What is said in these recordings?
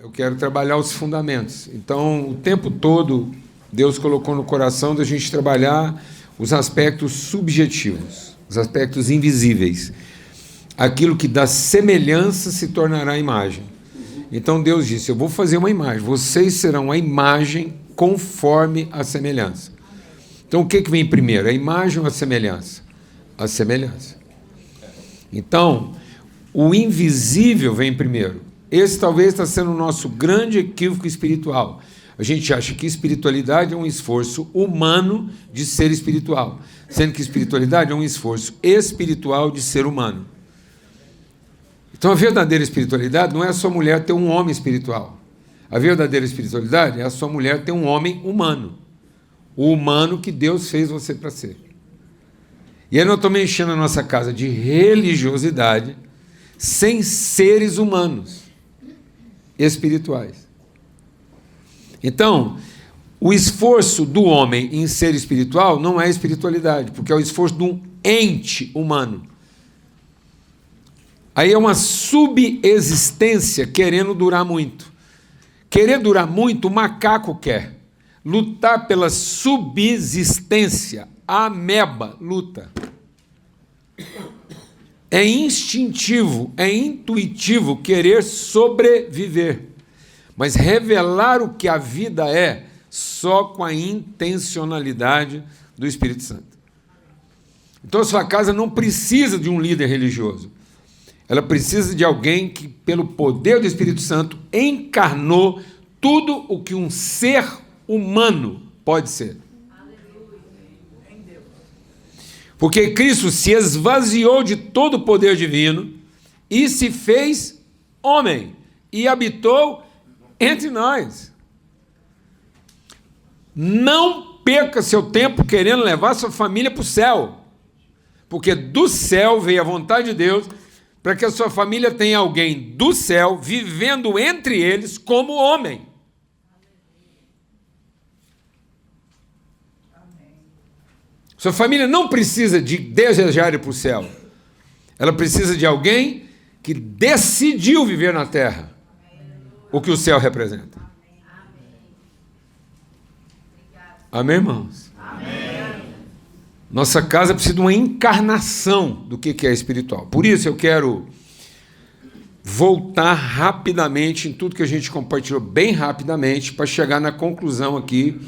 eu quero trabalhar os fundamentos. Então, o tempo todo, Deus colocou no coração da gente trabalhar os aspectos subjetivos, os aspectos invisíveis. Aquilo que dá semelhança se tornará imagem. Então, Deus disse, eu vou fazer uma imagem, vocês serão a imagem conforme a semelhança. Então, o que vem primeiro, a imagem ou a semelhança? A semelhança. Então, o invisível vem primeiro. Esse talvez está sendo o nosso grande equívoco espiritual. A gente acha que espiritualidade é um esforço humano de ser espiritual, sendo que espiritualidade é um esforço espiritual de ser humano. Então, a verdadeira espiritualidade não é a sua mulher ter um homem espiritual. A verdadeira espiritualidade é a sua mulher ter um homem humano. O humano que Deus fez você para ser. E aí nós estamos enchendo a nossa casa de religiosidade sem seres humanos espirituais. Então, o esforço do homem em ser espiritual não é espiritualidade, porque é o esforço de um ente humano. Aí é uma subexistência querendo durar muito. Querer durar muito, o macaco quer. Lutar pela subsistência, a ameba luta. É instintivo, é intuitivo querer sobreviver. Mas revelar o que a vida é só com a intencionalidade do Espírito Santo. Então a sua casa não precisa de um líder religioso. Ela precisa de alguém que, pelo poder do Espírito Santo, encarnou tudo o que um ser humano pode ser. Porque Cristo se esvaziou de todo o poder divino e se fez homem e habitou entre nós. Não perca seu tempo querendo levar sua família para o céu, porque do céu veio a vontade de Deus para que a sua família tenha alguém do céu vivendo entre eles como homem. Sua família não precisa de desejar ir para o céu. Ela precisa de alguém que decidiu viver na terra o que o céu representa. Amém, irmãos? Amém. Nossa casa precisa de uma encarnação do que é espiritual. Por isso eu quero voltar rapidamente em tudo que a gente compartilhou, bem rapidamente, para chegar na conclusão aqui.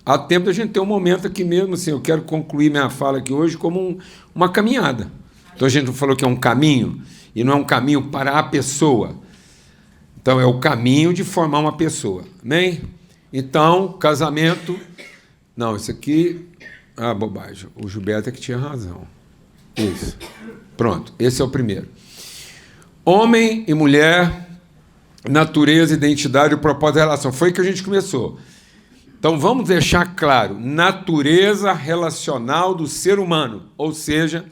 Há tempo da gente ter um momento aqui mesmo, assim, eu quero concluir minha fala aqui hoje como uma caminhada. Então a gente falou que é um caminho, e não é um caminho para a pessoa. Então é o caminho de formar uma pessoa. Amém? Então, casamento... Não, isso aqui... Ah, bobagem. O Gilberto é que tinha razão. Isso. Pronto, esse é o primeiro. Homem e mulher, natureza, identidade, o propósito da relação. Foi que a gente começou. Então, vamos deixar claro, natureza relacional do ser humano, ou seja,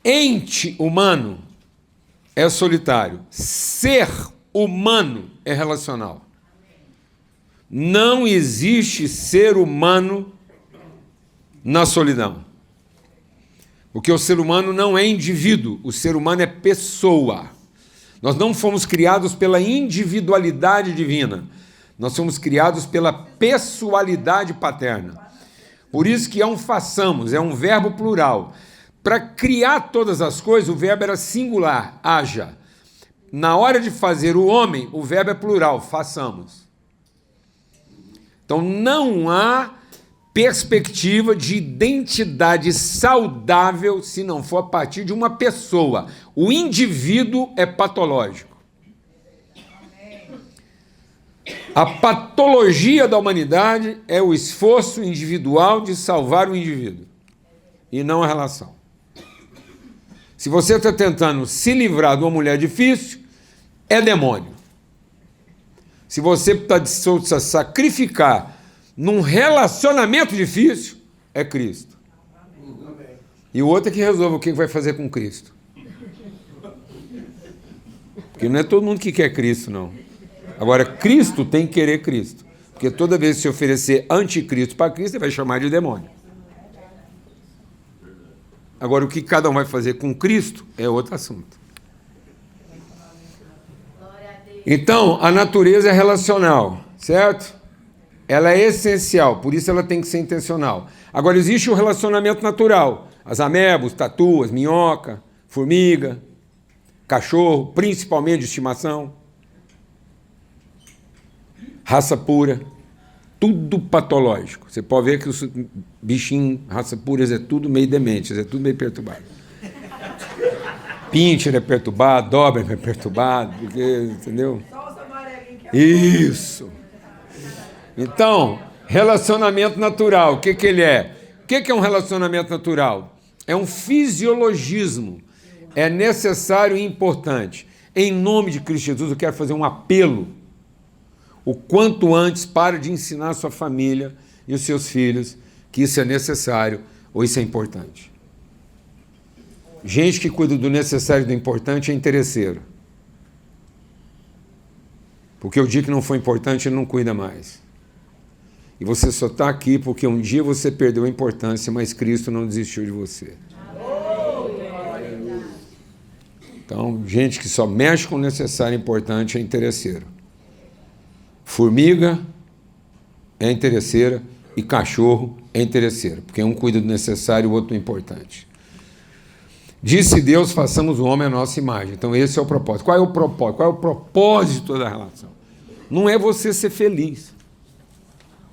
ente humano é solitário, ser humano é relacional. Não existe ser humano na solidão, porque o ser humano não é indivíduo, o ser humano é pessoa. Nós não fomos criados pela individualidade divina, nós somos criados pela pessoalidade paterna. Por isso que é um façamos, é um verbo plural. Para criar todas as coisas, o verbo era singular, haja. Na hora de fazer o homem, o verbo é plural, façamos. Então não há perspectiva de identidade saudável se não for a partir de uma pessoa. O indivíduo é patológico. A patologia da humanidade é o esforço individual de salvar o indivíduo, e não a relação. Se você está tentando se livrar de uma mulher difícil, é demônio. Se você está disposto a sacrificar num relacionamento difícil, é Cristo. E o outro é que resolve o que vai fazer com Cristo. Porque não é todo mundo que quer Cristo, não. Agora, Cristo tem que querer Cristo. Porque toda vez que se oferecer anticristo para Cristo, ele vai chamar de demônio. Agora, o que cada um vai fazer com Cristo é outro assunto. Então, a natureza é relacional, certo? Ela é essencial, por isso ela tem que ser intencional. Agora, existe o relacionamento natural. As amebas, tatuas, minhoca, formiga, cachorro, principalmente de estimação. Raça pura. Tudo patológico. Você pode ver que os bichinhos, raça puras, é tudo meio demente, é tudo meio perturbado. Pincher é perturbado, Doberman é perturbado, porque, entendeu? Isso. Então, relacionamento natural, o que ele é? O que é um relacionamento natural? É um fisiologismo. É necessário e importante. Em nome de Cristo Jesus, eu quero fazer um apelo. O quanto antes, pare de ensinar a sua família e os seus filhos que isso é necessário ou isso é importante. Gente que cuida do necessário e do importante é interesseiro. Porque o dia que não for importante, ele não cuida mais. E você só está aqui porque um dia você perdeu a importância, mas Cristo não desistiu de você. Então, gente que só mexe com o necessário e importante é interesseiro. Formiga é interesseira e cachorro é interesseiro, porque um cuida do necessário e o outro do importante. Disse Deus, façamos o homem à nossa imagem. Então esse é o propósito. Qual é o propósito? Qual é o propósito da relação? Não é você ser feliz.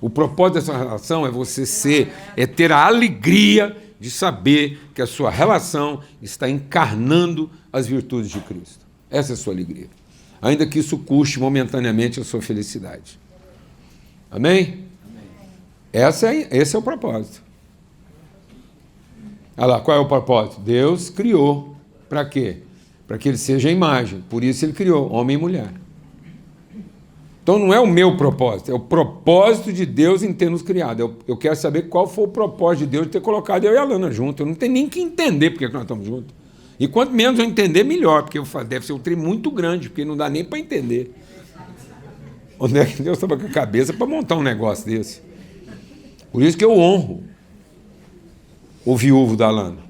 O propósito dessa relação é você ter a alegria de saber que a sua relação está encarnando as virtudes de Cristo. Essa é a sua alegria. Ainda que isso custe momentaneamente a sua felicidade. Amém? Esse é o propósito. Olha lá, qual é o propósito? Deus criou. Para quê? Para que ele seja a imagem. Por isso ele criou homem e mulher. Então não é o meu propósito, é o propósito de Deus em ter nos criado. Eu quero saber qual foi o propósito de Deus de ter colocado eu e a Lana juntos. Eu não tenho nem que entender porque nós estamos juntos. E quanto menos eu entender, melhor, porque deve ser um trem muito grande, porque não dá nem para entender. Onde é que Deus estava com a cabeça para montar um negócio desse? Por isso que eu honro o viúvo da Lana.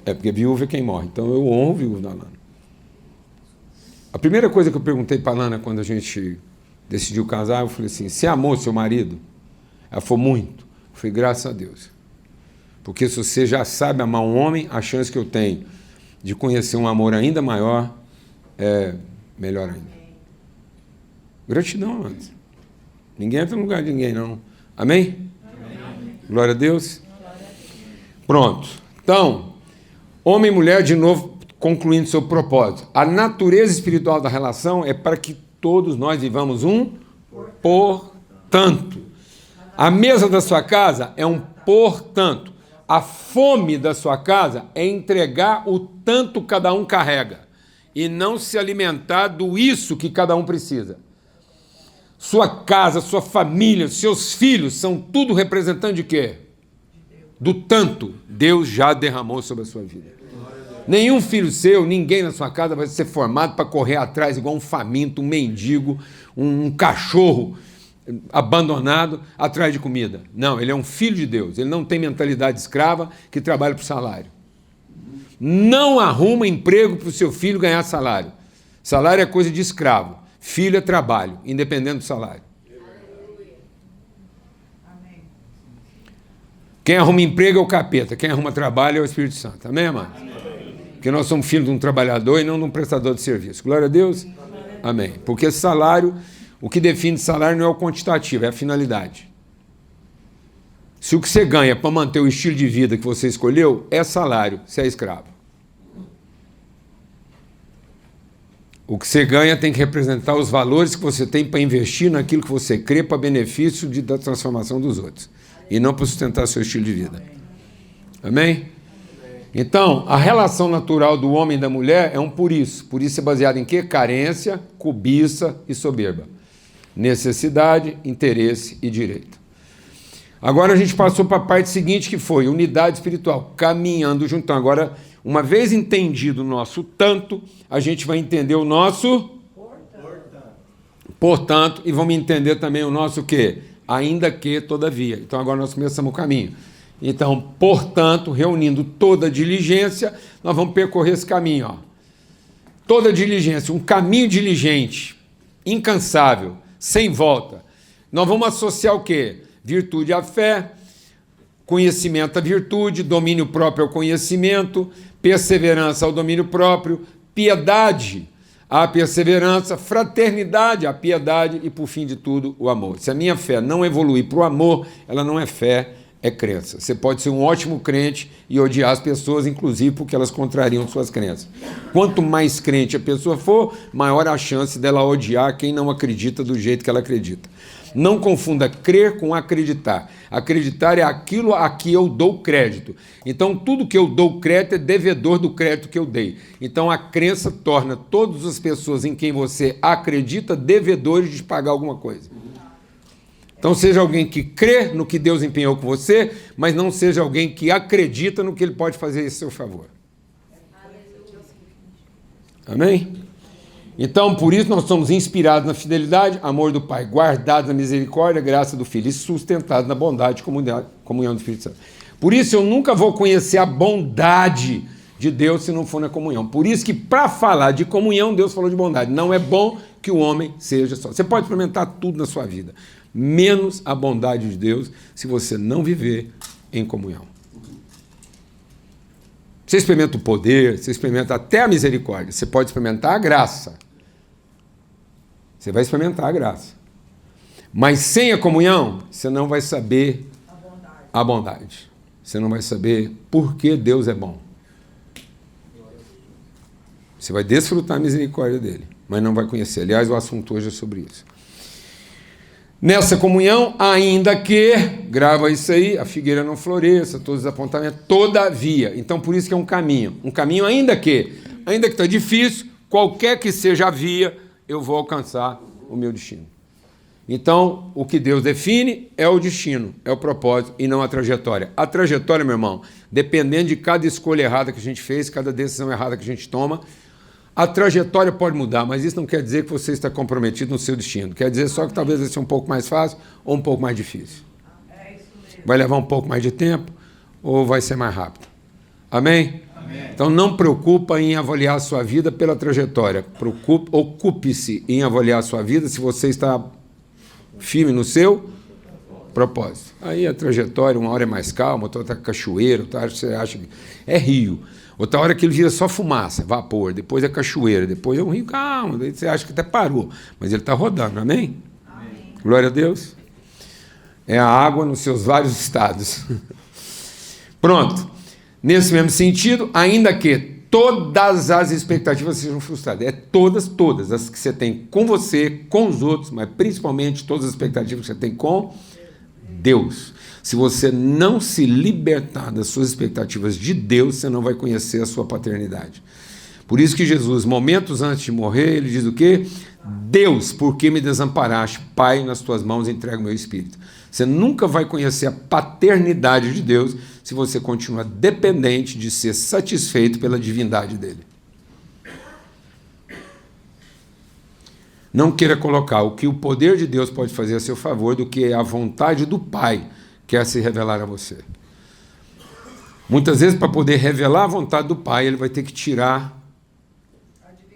É porque viúvo é quem morre. Então eu honro o viúvo da Lana. A primeira coisa que eu perguntei para a Lana quando a gente decidiu casar, eu falei assim, você amou seu marido? Ela falou, muito. Eu falei, graças a Deus. Porque se você já sabe amar um homem, a chance que eu tenho de conhecer um amor ainda maior é melhor ainda. Gratidão, amados. Ninguém entra no lugar de ninguém, não. Amém? Amém. Glória a Deus. Pronto. Então, homem e mulher, de novo, concluindo seu propósito. A natureza espiritual da relação é para que todos nós vivamos um portanto. A mesa da sua casa é um portanto. A fome da sua casa é entregar o tanto cada um carrega e não se alimentar do isso que cada um precisa. Sua casa, sua família, seus filhos são tudo representante de quê? Do tanto Deus já derramou sobre a sua vida. Nenhum filho seu, ninguém na sua casa vai ser formado para correr atrás igual um faminto, um mendigo, um cachorro abandonado atrás de comida. Não, ele é um filho de Deus. Ele não tem mentalidade escrava que trabalha por salário. Não arruma emprego para o seu filho ganhar salário. Salário é coisa de escravo. Filho é trabalho, independente do salário. Quem arruma emprego é o capeta. Quem arruma trabalho é o Espírito Santo. Amém, amado? Porque nós somos filhos de um trabalhador e não de um prestador de serviço. Glória a Deus. Amém. Porque salário... O que define salário não é o quantitativo, é a finalidade. Se o que você ganha para manter o estilo de vida que você escolheu é salário, você é escravo. O que você ganha tem que representar os valores que você tem para investir naquilo que você crê para benefício da transformação dos outros. E não para sustentar seu estilo de vida. Amém? Então, a relação natural do homem e da mulher é um por isso. Por isso é baseado em quê? Carência, cobiça e soberba. Necessidade, interesse e direito. Agora a gente passou para a parte seguinte, que foi unidade espiritual, caminhando junto. Então, agora, uma vez entendido o nosso tanto, a gente vai entender o nosso portanto, e vamos entender também o nosso quê? Ainda que, todavia. Então, agora nós começamos o caminho. Então, portanto, reunindo toda a diligência, nós vamos percorrer esse caminho. Ó. toda diligência, um caminho diligente, incansável, sem volta. Nós vamos associar o quê? Virtude à fé, conhecimento à virtude, domínio próprio ao conhecimento, perseverança ao domínio próprio, piedade à perseverança, fraternidade à piedade e, por fim de tudo, o amor. Se a minha fé não evoluir para o amor, ela não é fé, é crença. Você pode ser um ótimo crente e odiar as pessoas, inclusive porque elas contrariam suas crenças. Quanto mais crente a pessoa for, maior a chance dela odiar quem não acredita do jeito que ela acredita. Não confunda crer com acreditar. Acreditar é aquilo a que eu dou crédito. Então, tudo que eu dou crédito é devedor do crédito que eu dei. Então, a crença torna todas as pessoas em quem você acredita devedores de pagar alguma coisa. Então, seja alguém que crê no que Deus empenhou com você, mas não seja alguém que acredita no que Ele pode fazer em seu favor. Amém? Então, por isso nós somos inspirados na fidelidade, amor do Pai, guardados na misericórdia, graça do Filho e sustentados na bondade, comunhão do Espírito Santo. Por isso eu nunca vou conhecer a bondade de Deus se não for na comunhão. Por isso que para falar de comunhão, Deus falou de bondade. Não é bom que o homem seja só. Você pode experimentar tudo na sua vida, menos a bondade de Deus, se você não viver em comunhão. Você experimenta o poder, você experimenta até a misericórdia, você pode experimentar a graça. Você vai experimentar a graça. Mas sem a comunhão, você não vai saber a bondade. Você não vai saber por que Deus é bom. Você vai desfrutar a misericórdia dele, mas não vai conhecer. Aliás, o assunto hoje é sobre isso. Nessa comunhão, ainda que, grava isso aí, a figueira não floresça, todos os apontamentos, todavia. Então, por isso que é um caminho ainda que está difícil, qualquer que seja a via, eu vou alcançar o meu destino. Então, o que Deus define é o destino, é o propósito e não a trajetória. A trajetória, meu irmão, dependendo de cada escolha errada que a gente fez, cada decisão errada que a gente toma, a trajetória pode mudar, mas isso não quer dizer que você está comprometido no seu destino. Quer dizer só que talvez vai ser um pouco mais fácil ou um pouco mais difícil. Vai levar um pouco mais de tempo ou vai ser mais rápido. Amém? Amém. Então não preocupa em avaliar a sua vida pela trajetória. Ocupe-se em avaliar a sua vida se você está firme no seu propósito. Aí a trajetória, uma hora é mais calma, outra hora está cachoeira, outra hora você acha que é rio. Outra hora que ele vira só fumaça, vapor, depois é cachoeira, depois é um rio, calma, daí você acha que até parou, mas ele está rodando, amém? Amém? Glória a Deus. É a água nos seus vários estados. Pronto. Nesse mesmo sentido, ainda que todas as expectativas sejam frustradas, é todas, as que você tem com você, com os outros, mas principalmente todas as expectativas que você tem com Deus. Se você não se libertar das suas expectativas de Deus, você não vai conhecer a sua paternidade. Por isso que Jesus, momentos antes de morrer, ele diz o quê? Deus, por que me desamparaste? Pai, nas tuas mãos entrego o meu espírito. Você nunca vai conhecer a paternidade de Deus se você continuar dependente de ser satisfeito pela divindade dele. Não queira colocar o que o poder de Deus pode fazer a seu favor do que a vontade do Pai quer se revelar a você. Muitas vezes, para poder revelar a vontade do Pai, ele vai ter que tirar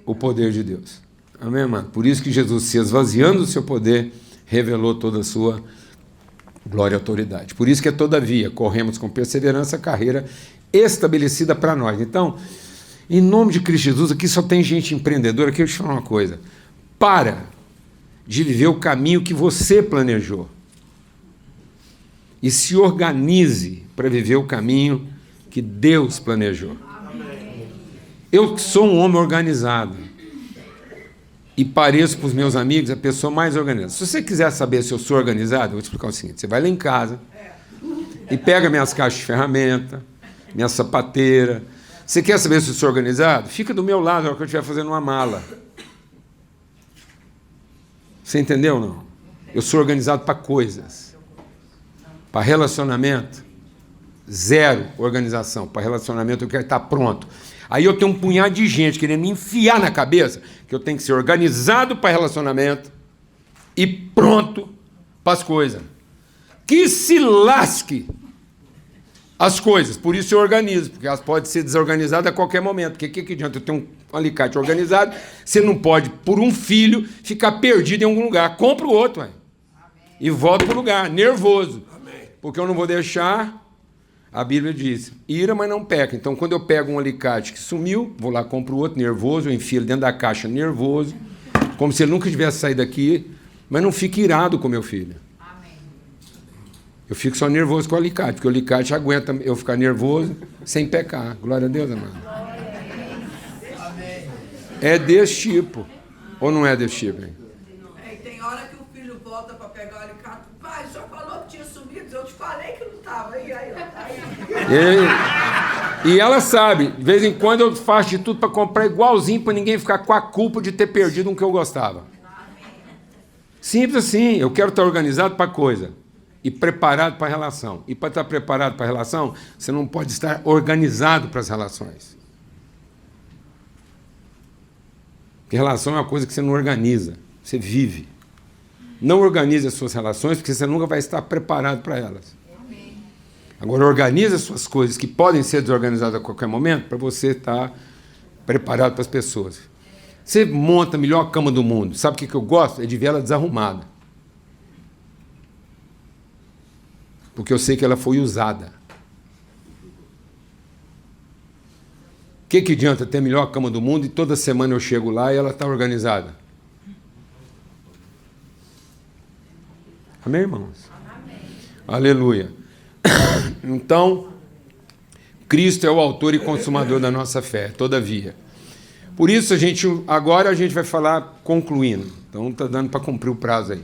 o poder de Deus. Amém, mano? Por isso que Jesus, se esvaziando do seu poder, revelou toda a sua glória e autoridade. Por isso que é todavia, corremos com perseverança a carreira estabelecida para nós. Então, em nome de Cristo Jesus, aqui só tem gente empreendedora. Aqui eu te falar uma coisa. Para de viver o caminho que você planejou. E se organize para viver o caminho que Deus planejou. Eu sou um homem organizado e pareço para os meus amigos a pessoa mais organizada. Se você quiser saber se eu sou organizado, eu vou te explicar o seguinte: você vai lá em casa e pega minhas caixas de ferramenta, minha sapateira. Você quer saber se eu sou organizado? Fica do meu lado na hora que eu estiver fazendo uma mala. Você entendeu ou não? Eu sou organizado para coisas. Para relacionamento, zero organização. Para relacionamento eu quero estar pronto. Aí eu tenho um punhado de gente querendo me enfiar na cabeça que eu tenho que ser organizado para relacionamento e pronto para as coisas. Que se lasque as coisas. Por isso eu organizo, porque elas podem ser desorganizadas a qualquer momento. Porque o que adianta eu ter um alicate organizado? Você não pode, por um filho, ficar perdido em algum lugar. Compra o outro, ué, e volta para o lugar, nervoso. Porque eu não vou deixar, a Bíblia diz, ira, mas não peca. Então, quando eu pego um alicate que sumiu, vou lá, compro outro, nervoso, eu enfio ele dentro da caixa, nervoso, como se ele nunca tivesse saído daqui, mas não fique irado com meu filho. Eu fico só nervoso com o alicate, porque o alicate aguenta eu ficar nervoso sem pecar. Glória a Deus, amado. É desse tipo. Ou não é desse tipo, hein? Tem hora que o filho volta para pegar o alicate. Pai, o senhor falou que tinha sumido, eu te falei que não estava. E ela sabe, de vez em quando eu faço de tudo para comprar igualzinho, para ninguém ficar com a culpa de ter perdido um que eu gostava. Simples assim, eu quero estar organizado para a coisa e preparado para a relação. E para estar preparado para a relação, você não pode estar organizado para as relações. Porque relação é uma coisa que você não organiza, você vive. Não organize as suas relações, porque você nunca vai estar preparado para elas. Agora, organize as suas coisas, que podem ser desorganizadas a qualquer momento, para você estar preparado para as pessoas. Você monta a melhor cama do mundo. Sabe o que eu gosto? É de ver ela desarrumada. Porque eu sei que ela foi usada. O que adianta ter a melhor cama do mundo e toda semana eu chego lá e ela está organizada? Amém, irmãos? Amém. Aleluia. Então, Cristo é o autor e consumador da nossa fé, todavia. Por isso, agora a gente vai falar concluindo. Então, está dando para cumprir o prazo aí.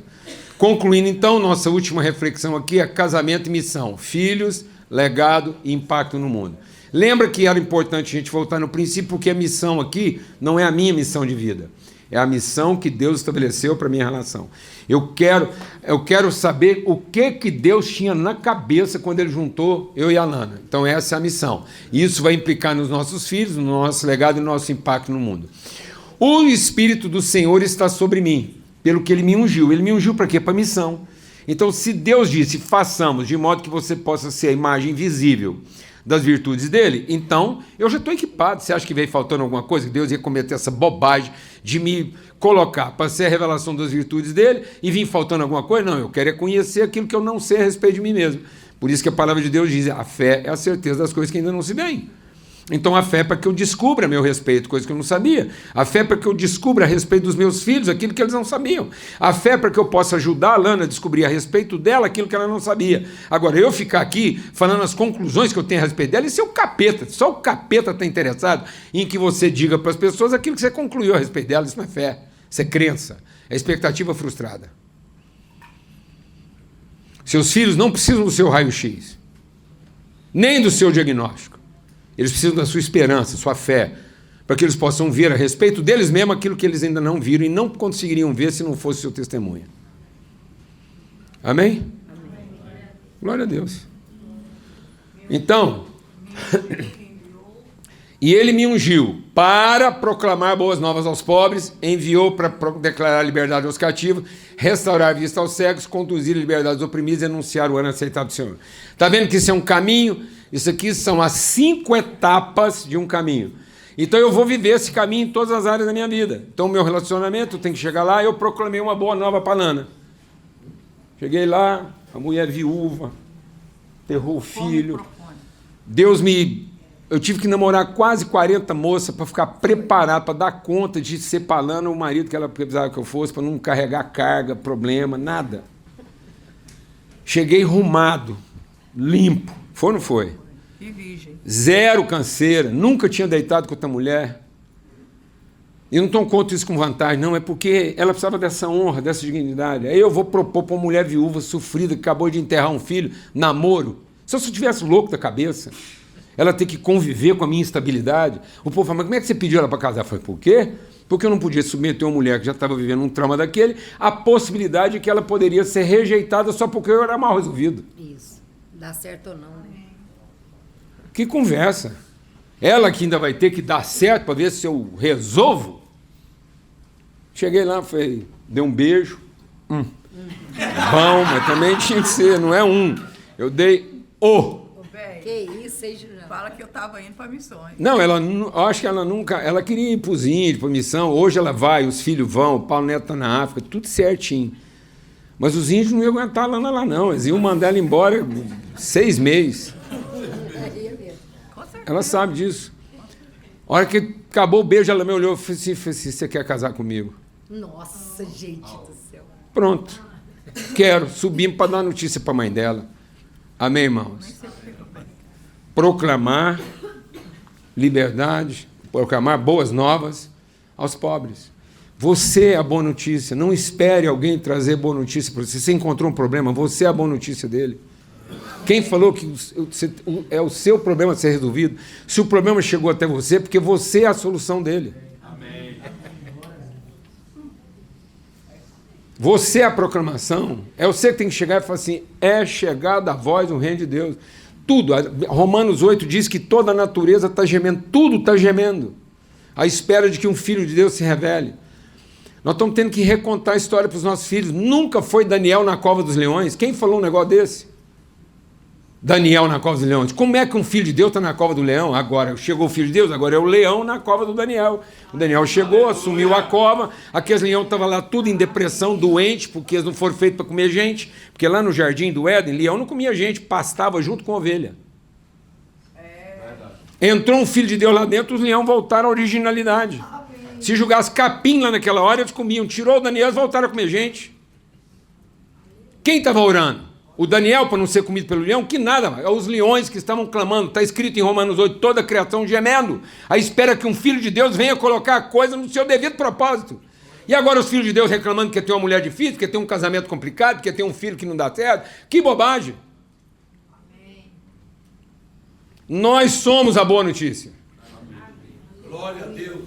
Concluindo, então, nossa última reflexão aqui é casamento e missão. Filhos, legado e impacto no mundo. Lembra que era importante a gente voltar no princípio, porque a missão aqui não é a minha missão de vida. É a missão que Deus estabeleceu para a minha relação. Eu quero saber o que Deus tinha na cabeça quando Ele juntou eu e a Lana. Então essa é a missão. E isso vai implicar nos nossos filhos, no nosso legado e no nosso impacto no mundo. O Espírito do Senhor está sobre mim, pelo que Ele me ungiu. Ele me ungiu para quê? Para a missão. Então se Deus disse, façamos de modo que você possa ser a imagem visível das virtudes dele, então eu já estou equipado. Você acha que veio faltando alguma coisa? Que Deus ia cometer essa bobagem de me colocar para ser a revelação das virtudes dele e vir faltando alguma coisa? Não, eu quero é conhecer aquilo que eu não sei a respeito de mim mesmo. Por isso que a palavra de Deus diz, a fé é a certeza das coisas que ainda não se veem. Então a fé é para que eu descubra a meu respeito, coisa que eu não sabia. A fé é para que eu descubra a respeito dos meus filhos aquilo que eles não sabiam. A fé é para que eu possa ajudar a Lana a descobrir a respeito dela aquilo que ela não sabia. Agora, eu ficar aqui falando as conclusões que eu tenho a respeito dela, isso é o capeta. Só o capeta está interessado em que você diga para as pessoas aquilo que você concluiu a respeito dela. Isso não é fé, isso é crença, é expectativa frustrada. Seus filhos não precisam do seu raio-x, nem do seu diagnóstico. Eles precisam da sua esperança, sua fé, para que eles possam ver a respeito deles mesmos aquilo que eles ainda não viram e não conseguiriam ver se não fosse seu testemunho. Amém? Amém. Glória a Deus. Então, e ele me ungiu para proclamar boas novas aos pobres, enviou para declarar liberdade aos cativos, restaurar a vista aos cegos, conduzir a liberdade aos oprimidos e anunciar o ano aceitável do Senhor. Está vendo que isso é um caminho? Isso aqui são as 5 etapas de um caminho. Então eu vou viver esse caminho em todas as áreas da minha vida. Então o meu relacionamento tem que chegar lá, eu proclamei uma boa nova para a Lana. Cheguei lá, a mulher viúva, enterrou o filho. Eu tive que namorar quase 40 moças para ficar preparado, para dar conta de ser para a Lana o marido que ela precisava que eu fosse, para não carregar carga, problema, nada. Cheguei arrumado, limpo. Foi ou não foi? E virgem. Zero canseira, nunca tinha deitado com outra mulher. E não estou conto isso com vantagem, não, é porque ela precisava dessa honra, dessa dignidade. Aí eu vou propor para uma mulher viúva, sofrida, que acabou de enterrar um filho, namoro. Se eu estivesse louco da cabeça, ela ter que conviver com a minha instabilidade. O povo fala, mas como é que você pediu ela para casar? Foi por quê? Porque eu não podia submeter uma mulher que já estava vivendo um trauma daquele à possibilidade de que ela poderia ser rejeitada só porque eu era mal resolvido. Isso. Dá certo ou não, né? Que conversa. Ela que ainda vai ter que dar certo para ver se eu resolvo. Cheguei lá, falei, dei um beijo. Bom, mas também tinha que ser, não é um. Eu dei o. Que isso, hein, Juliana? Fala que eu estava indo para missões. Não, eu acho que ela nunca... Ela queria ir para os índios, para missão. Hoje ela vai, os filhos vão, o Paulo Neto está na África, tudo certinho. Mas os índios não iam aguentar ela lá, não. Eles iam mandar ela embora 6 meses. Com certeza. Ela sabe disso. A hora que acabou o beijo, ela me olhou e falou assim, você quer casar comigo? Nossa, gente do céu. Pronto. Quero. Subimos para dar notícia para a mãe dela. Amém, irmãos? Proclamar liberdade, proclamar boas novas aos pobres. Você é a boa notícia. Não espere alguém trazer boa notícia para você. Você encontrou um problema, você é a boa notícia dele. Quem falou que é o seu problema a ser resolvido? Se o problema chegou até você, é porque você é a solução dele. Amém. Você é a proclamação. É você que tem que chegar e falar assim, é chegada a voz do reino de Deus. Tudo. Romanos 8 diz que toda a natureza está gemendo. Tudo está gemendo. À espera de que um filho de Deus se revele. Nós estamos tendo que recontar a história para os nossos filhos. Nunca foi Daniel na cova dos leões. Quem falou um negócio desse? Daniel na cova dos leões. Como é que um filho de Deus está na cova do leão? Agora chegou o filho de Deus, agora é o leão na cova do Daniel. O Daniel chegou, assumiu a cova, aqueles leões estavam lá tudo em depressão, doente, porque eles não foram feitos para comer gente, porque lá no jardim do Éden, leão não comia gente, pastava junto com a ovelha. Entrou um filho de Deus lá dentro, os leões voltaram à originalidade. Se jogasse capim lá naquela hora, eles comiam. Tirou o Daniel, eles voltaram a comer gente. Quem estava orando? O Daniel, para não ser comido pelo leão? Que nada, os leões que estavam clamando. Está escrito em Romanos 8, toda a criação gemendo, à espera que um filho de Deus venha colocar a coisa no seu devido propósito. E agora os filhos de Deus reclamando que tem uma mulher difícil, que tem um casamento complicado, que tem um filho que não dá certo. Que bobagem. Amém. Nós somos a boa notícia. Amém. Glória a Deus.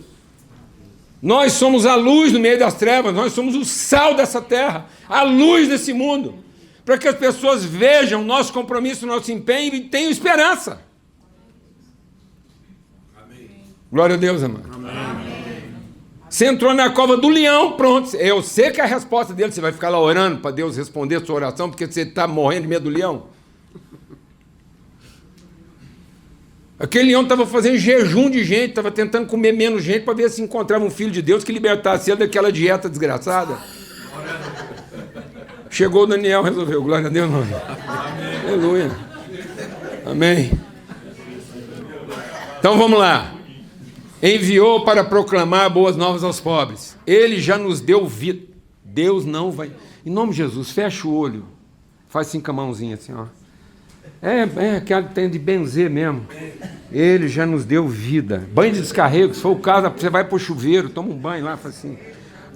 Nós somos a luz no meio das trevas, nós somos o sal dessa terra, a luz desse mundo. Para que as pessoas vejam nosso compromisso, nosso empenho e tenham esperança. Amém. Glória a Deus, amado. Amém. Você entrou na cova do leão, pronto. Eu sei que a resposta dele, você vai ficar lá orando para Deus responder a sua oração, porque você está morrendo de medo do leão. Aquele leão estava fazendo jejum de gente, estava tentando comer menos gente para ver se encontrava um filho de Deus que libertasse ele daquela dieta desgraçada. Chegou o Daniel, resolveu. Glória a Deus, não. Amém. Aleluia. Amém. Então vamos lá. Enviou para proclamar boas novas aos pobres. Ele já nos deu vida. Deus não vai... Em nome de Jesus, fecha o olho. Faz assim com a mãozinha, assim, ó. É aquela que tem de benzer mesmo. Ele já nos deu vida. Banho de descarrego, se for o caso, você vai para o chuveiro, toma um banho lá, faz assim.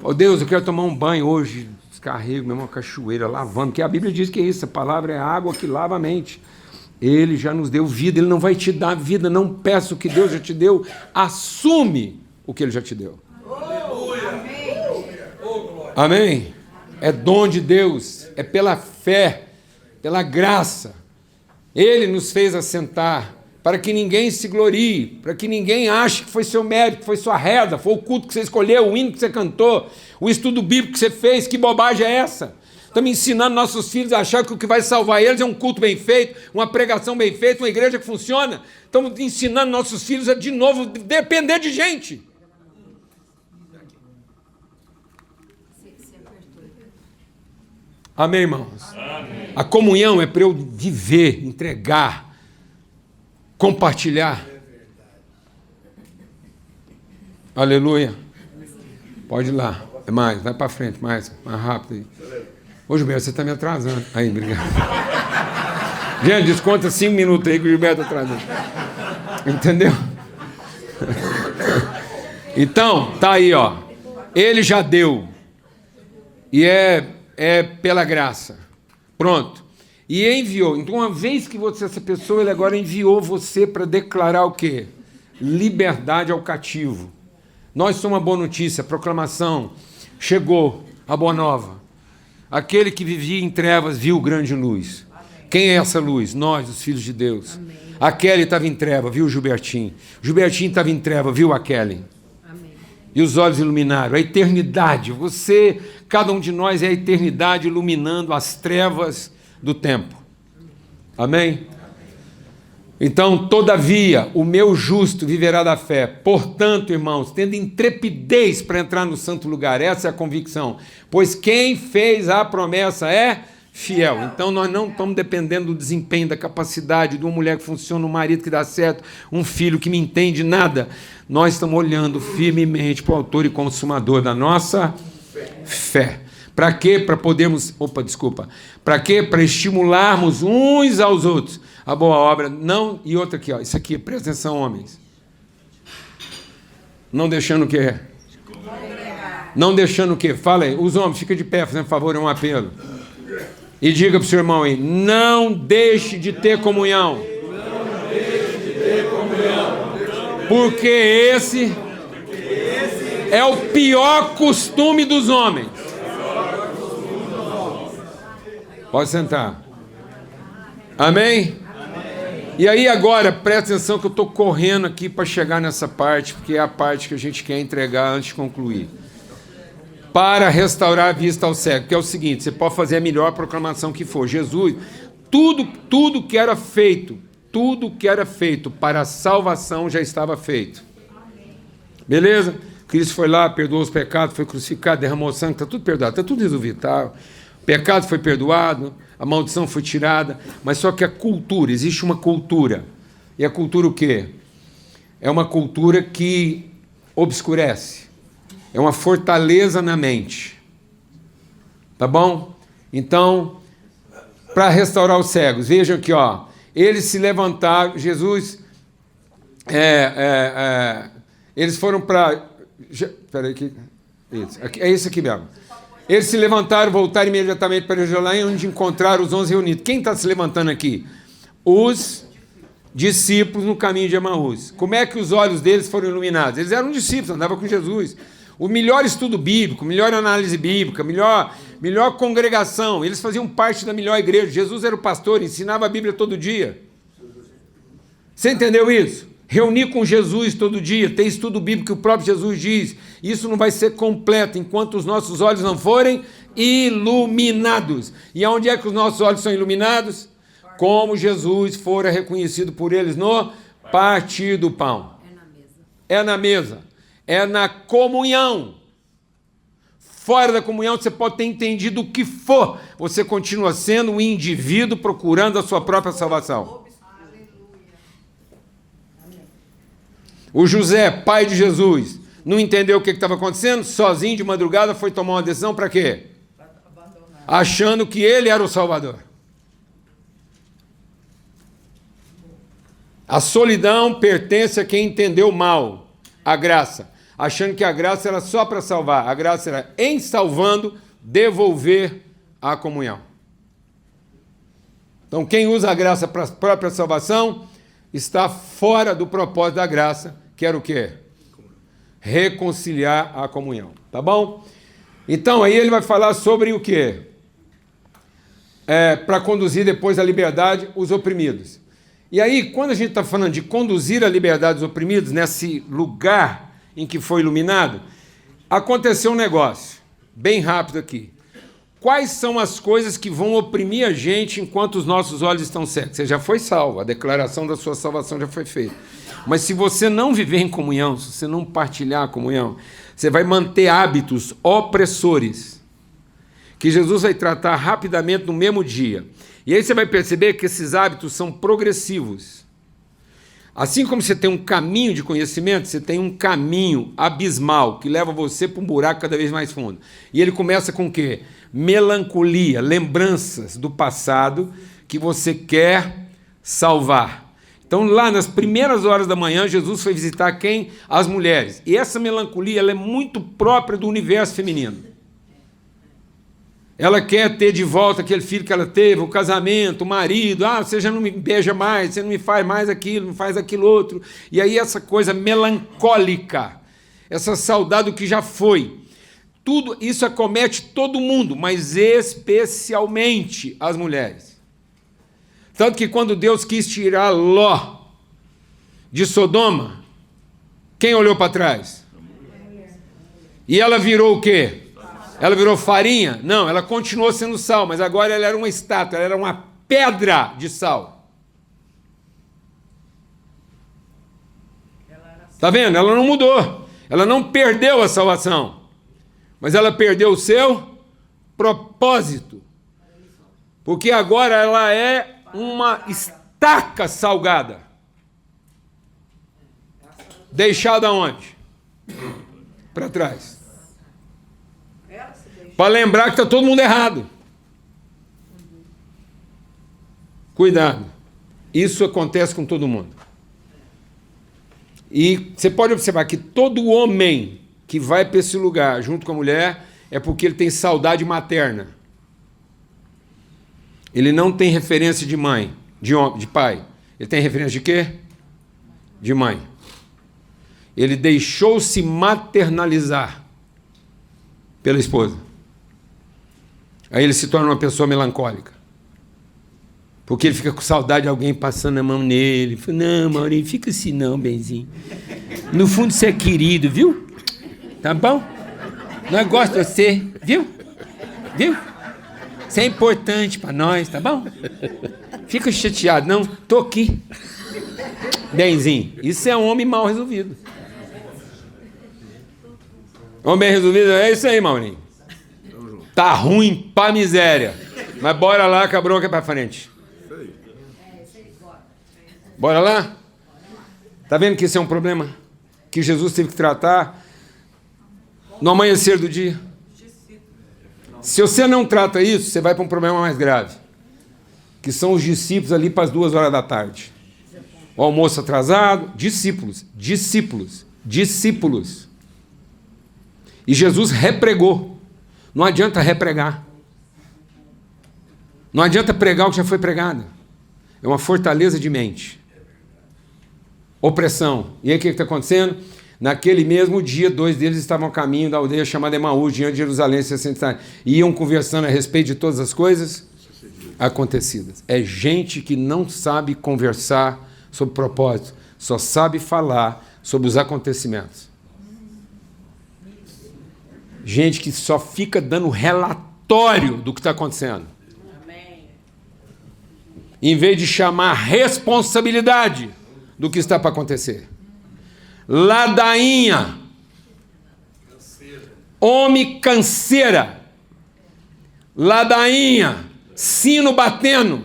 Oh, Deus, eu quero tomar um banho hoje. Descarrego, mesmo uma cachoeira, lavando, porque a Bíblia diz que é isso, a palavra é água que lava a mente. Ele já nos deu vida, ele não vai te dar vida, não peça o que Deus já te deu, assume o que ele já te deu. Amém? É dom de Deus, é pela fé, pela graça. Ele nos fez assentar, para que ninguém se glorie, para que ninguém ache que foi seu mérito, que foi sua reza, foi o culto que você escolheu, o hino que você cantou, o estudo bíblico que você fez, que bobagem é essa? Estamos ensinando nossos filhos a achar que o que vai salvar eles é um culto bem feito, uma pregação bem feita, uma igreja que funciona. Estamos ensinando nossos filhos a, de novo, depender de gente. Amém, irmãos? Amém. A comunhão é para eu viver, entregar, compartilhar. Aleluia. Pode ir lá. É mais, vai para frente, mais rápido aí. Ô, Gilberto, você está me atrasando. Aí, obrigado. Gente, desconta 5 minutos aí que o Gilberto está atrasando. Entendeu? Então, tá aí, ó. Ele já deu. E é pela graça. Pronto. E enviou. Então, uma vez que você, essa pessoa, ele agora enviou você para declarar o quê? Liberdade ao cativo. Nós somos a boa notícia, a proclamação. Chegou a boa nova. Aquele que vivia em trevas viu grande luz. Amém. Quem é essa luz? Nós, os filhos de Deus. Amém. A Kelly estava em treva, viu o Gilbertinho. Gilbertinho estava em treva, viu a Kelly. Amém. E os olhos iluminaram. A eternidade. Você, cada um de nós é a eternidade iluminando as trevas do tempo. Amém? Então, todavia, o meu justo viverá da fé. Portanto, irmãos, tendo intrepidez para entrar no santo lugar, essa é a convicção. Pois quem fez a promessa é fiel. Então, nós não estamos dependendo do desempenho, da capacidade de uma mulher que funciona, um marido que dá certo, um filho que me entende, nada. Nós estamos olhando firmemente para o autor e consumador da nossa fé. Para quê? Para podermos... Para quê? Para estimularmos uns aos outros a boa obra. Não... E outra aqui, ó. Isso aqui, presta atenção, homens. Não deixando o quê? Não deixando o quê? Fala aí. Os homens, fica de pé, fazendo favor, é um apelo. E diga para o seu irmão aí, não deixe de ter comunhão. Não deixe de ter comunhão. Porque esse é o pior costume dos homens. Pode sentar. Amém? E aí agora, presta atenção que eu estou correndo aqui para chegar nessa parte, porque é a parte que a gente quer entregar antes de concluir. Para restaurar a vista ao cego, que é o seguinte, você pode fazer a melhor proclamação que for. Jesus, tudo que era feito para a salvação já estava feito. Beleza? Cristo foi lá, perdoou os pecados, foi crucificado, derramou sangue, está tudo perdoado, está tudo resolvido, tá? O pecado foi perdoado, a maldição foi tirada, mas só que a cultura, existe uma cultura. E a cultura o quê? É uma cultura que obscurece. É uma fortaleza na mente. Tá bom? Então, para restaurar os cegos, vejam aqui, ó. Eles se levantaram, Jesus... eles foram para... Espera aí, é isso aqui mesmo. Eles se levantaram, voltaram imediatamente para Jerusalém, onde encontraram os 11 reunidos. Quem está se levantando aqui? Os discípulos no caminho de Emaús. Como é que os olhos deles foram iluminados? Eles eram discípulos, andavam com Jesus. O melhor estudo bíblico, melhor análise bíblica, melhor congregação. Eles faziam parte da melhor igreja. Jesus era o pastor, ensinava a Bíblia todo dia. Você entendeu isso? Reunir com Jesus todo dia, ter estudo bíblico que o próprio Jesus diz. Isso não vai ser completo enquanto os nossos olhos não forem iluminados. E aonde é que os nossos olhos são iluminados? Como Jesus fora reconhecido por eles no partir do pão. É na mesa. É na comunhão. Fora da comunhão você pode ter entendido o que for. Você continua sendo um indivíduo procurando a sua própria salvação. O José, pai de Jesus, não entendeu o que estava acontecendo, sozinho de madrugada foi tomar uma decisão para quê? Achando que ele era o Salvador. A solidão pertence a quem entendeu mal a graça, achando que a graça era só para salvar, a graça era, em salvando, devolver a comunhão. Então, quem usa a graça para a própria salvação está fora do propósito da graça, que era o quê? Reconciliar a comunhão. Tá bom? Então, aí ele vai falar sobre o quê? Para conduzir depois à liberdade os oprimidos. E aí, quando a gente está falando de conduzir a liberdade dos oprimidos, nesse lugar em que foi iluminado, aconteceu um negócio, bem rápido aqui. Quais são as coisas que vão oprimir a gente enquanto os nossos olhos estão cegos? Você já foi salvo, a declaração da sua salvação já foi feita. Mas se você não viver em comunhão, se você não partilhar a comunhão, você vai manter hábitos opressores, que Jesus vai tratar rapidamente no mesmo dia. E aí você vai perceber que esses hábitos são progressivos. Assim como você tem um caminho de conhecimento, você tem um caminho abismal que leva você para um buraco cada vez mais fundo. E ele começa com o quê? Melancolia, lembranças do passado que você quer salvar. Então, lá nas primeiras horas da manhã, Jesus foi visitar quem? As mulheres. E essa melancolia ela é muito própria do universo feminino. Ela quer ter de volta aquele filho que ela teve, o casamento, o marido. Ah, você já não me beija mais, você não me faz mais aquilo, não faz aquilo outro. E aí essa coisa melancólica, essa saudade do que já foi. Tudo isso acomete todo mundo, mas especialmente as mulheres. Tanto que quando Deus quis tirar Ló de Sodoma, quem olhou para trás? E ela virou o quê? Ela virou farinha? Não, ela continuou sendo sal, mas agora ela era uma estátua, ela era uma pedra de sal. Está vendo? Ela não mudou. Ela não perdeu a salvação. Mas ela perdeu o seu propósito. Porque agora ela é uma estaca salgada. Deixada onde? Para trás. Para lembrar que está todo mundo errado. Cuidado. Isso acontece com todo mundo. E você pode observar que todo homem que vai para esse lugar junto com a mulher é porque ele tem saudade materna. Ele não tem referência de mãe, de pai. Ele tem referência de quê? De mãe. Ele deixou-se maternalizar pela esposa. Aí ele se torna uma pessoa melancólica. Porque ele fica com saudade de alguém passando a mão nele. Fala, não, Maurinho, fica assim não, benzinho. No fundo você é querido, viu? Tá bom? Nós gostamos de você, viu? Viu? Você é importante para nós, tá bom? Fica chateado, não? Tô aqui. Benzinho, isso é um homem mal resolvido. Homem bem resolvido, é isso aí, Maurinho. Tá ruim pra miséria. Mas bora lá que a bronca é pra frente. Bora lá? Tá vendo que esse é um problema? Que Jesus teve que tratar no amanhecer do dia. Se você não trata isso, você vai para um problema mais grave. Que são os discípulos ali para as 2 horas da tarde. O almoço atrasado, discípulos. E Jesus repregou. Não adianta repregar. Não adianta pregar o que já foi pregado. É uma fortaleza de mente. Opressão. E aí o que está acontecendo? Naquele mesmo dia, 2 deles estavam a caminho da aldeia chamada Emaús, diante de Jerusalém, e iam conversando a respeito de todas as coisas acontecidas. É gente que não sabe conversar sobre propósito, só sabe falar sobre os acontecimentos. Gente que só fica dando relatório do que está acontecendo. Em vez de chamar responsabilidade do que está para acontecer. Ladainha. Homem canseira. Ladainha. Sino batendo.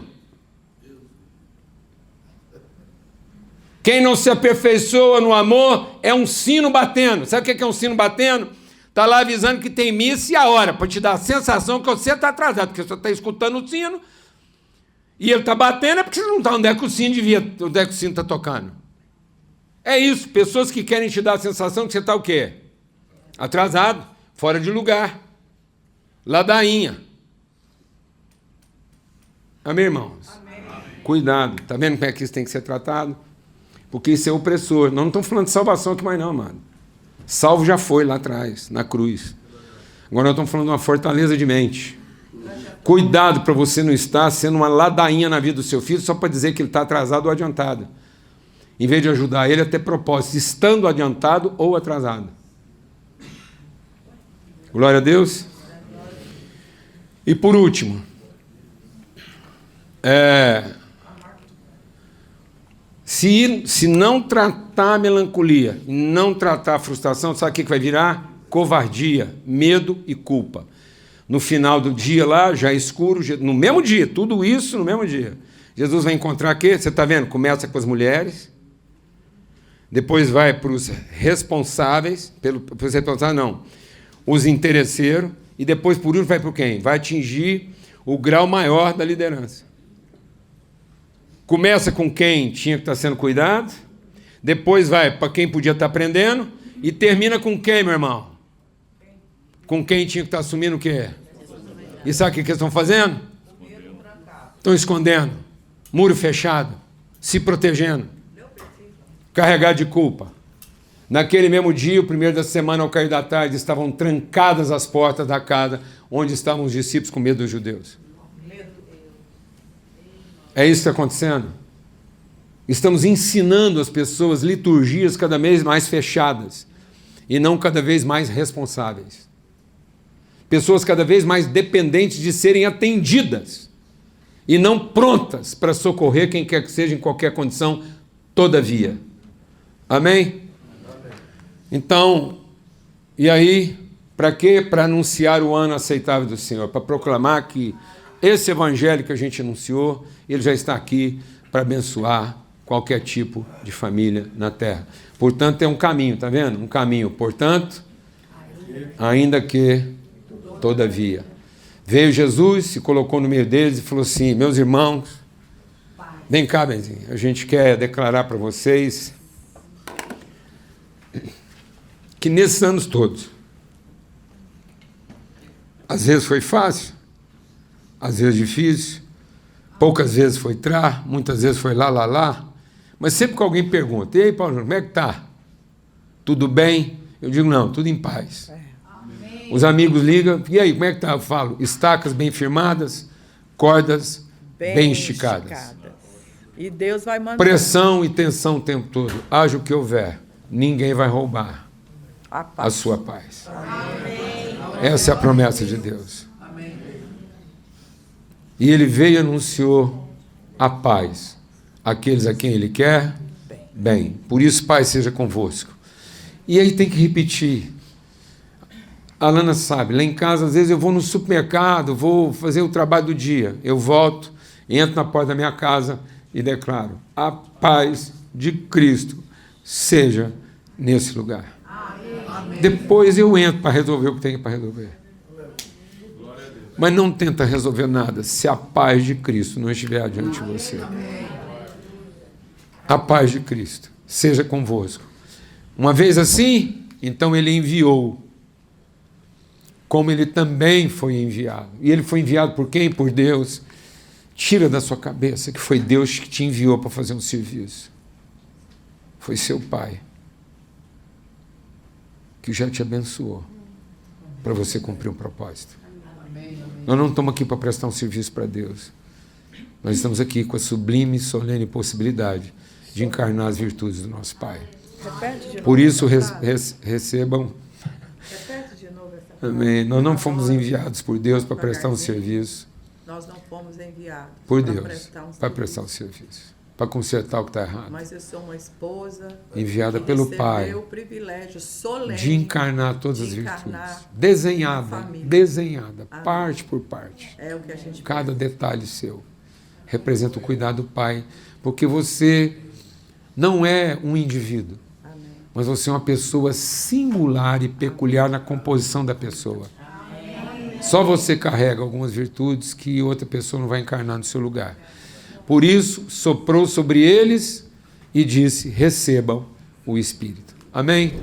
Quem não se aperfeiçoa no amor é um sino batendo. Sabe o que é um sino batendo? Está lá avisando que tem missa e a hora, para te dar a sensação que você está atrasado, porque você está escutando o sino. E ele está batendo é porque você não está onde é que o sino está tocando. É isso, pessoas que querem te dar a sensação que você está o quê? Atrasado, fora de lugar, ladainha. Amém, irmãos? Amém. Cuidado, está vendo como é que isso tem que ser tratado? Porque isso é opressor. Nós não estamos falando de salvação aqui mais não, amado. Salvo já foi lá atrás, na cruz. Agora nós estamos falando de uma fortaleza de mente. Cuidado para você não estar sendo uma ladainha na vida do seu filho só para dizer que ele está atrasado ou adiantado. Em vez de ajudar ele a ter propósito, estando adiantado ou atrasado. Glória a Deus. E por último, se não tratar a melancolia, não tratar a frustração, sabe o que vai virar? Covardia, medo e culpa. No final do dia lá, já é escuro, no mesmo dia, tudo isso no mesmo dia. Jesus vai encontrar o quê? Você está vendo? Começa com as mulheres, depois vai para os responsáveis, os interesseiros, e depois por último vai para quem? Vai atingir o grau maior da liderança. Começa com quem tinha que estar sendo cuidado, depois vai para quem podia estar aprendendo, e termina com quem, meu irmão? Com quem tinha que estar assumindo o quê? E sabe o que eles estão fazendo? Estão escondendo, muro fechado, se protegendo, carregado de culpa. Naquele mesmo dia, o primeiro da semana, ao cair da tarde, estavam trancadas as portas da casa onde estavam os discípulos com medo dos judeus. É isso que está acontecendo? Estamos ensinando as pessoas liturgias cada vez mais fechadas e não cada vez mais responsáveis. Pessoas cada vez mais dependentes de serem atendidas e não prontas para socorrer quem quer que seja em qualquer condição, todavia. Amém? Então, e aí, para quê? Para anunciar o ano aceitável do Senhor, para proclamar que esse evangelho que a gente anunciou, ele já está aqui para abençoar qualquer tipo de família na terra. Portanto, é um caminho, está vendo? Um caminho. Portanto, ainda que, todavia. Veio Jesus, se colocou no meio deles e falou assim: meus irmãos, vem cá, Benzinho, a gente quer declarar para vocês que nesses anos todos, às vezes foi fácil, às vezes difícil, poucas vezes foi muitas vezes foi lá, mas sempre que alguém pergunta: e aí, Paulo, como é que está? Tudo bem? Eu digo: não, tudo em paz. Os amigos ligam: e aí, como é que está? Eu falo: estacas bem firmadas, cordas bem esticadas. E Deus vai mandar. Pressão e tensão o tempo todo. Haja o que houver, ninguém vai roubar a sua paz. Essa é a promessa de Deus. E ele veio e anunciou a paz àqueles a quem ele quer bem. Por isso, paz seja convosco. E aí tem que repetir. A Alana sabe, lá em casa, às vezes eu vou no supermercado, vou fazer o trabalho do dia. Eu volto, entro na porta da minha casa e declaro: a paz de Cristo seja nesse lugar. Amém. Depois eu entro para resolver o que tem para resolver. Mas não tenta resolver nada se a paz de Cristo não estiver adiante de você. A paz de Cristo seja convosco. Uma vez assim, então ele enviou, como ele também foi enviado. E ele foi enviado por quem? Por Deus. Tira da sua cabeça que foi Deus que te enviou para fazer um serviço. Foi seu Pai, que já te abençoou para você cumprir um propósito. Nós não estamos aqui para prestar um serviço para Deus. Nós estamos aqui com a sublime e solene possibilidade de encarnar as virtudes do nosso Pai. Por isso, recebam. Amém. Nós não fomos enviados por Deus para prestar um serviço. Nós não fomos enviados por Deus para prestar um serviço, para consertar o que está errado. Mas eu sou uma esposa enviada pelo Pai o privilégio solene de encarnar todas as virtudes, desenhada, parte por parte. É o que a gente cada detalhe seu representa o cuidado do Pai, porque você não é um indivíduo, mas você é uma pessoa singular e peculiar na composição da pessoa. Só você carrega algumas virtudes que outra pessoa não vai encarnar no seu lugar. Por isso, soprou sobre eles e disse: recebam o Espírito. Amém?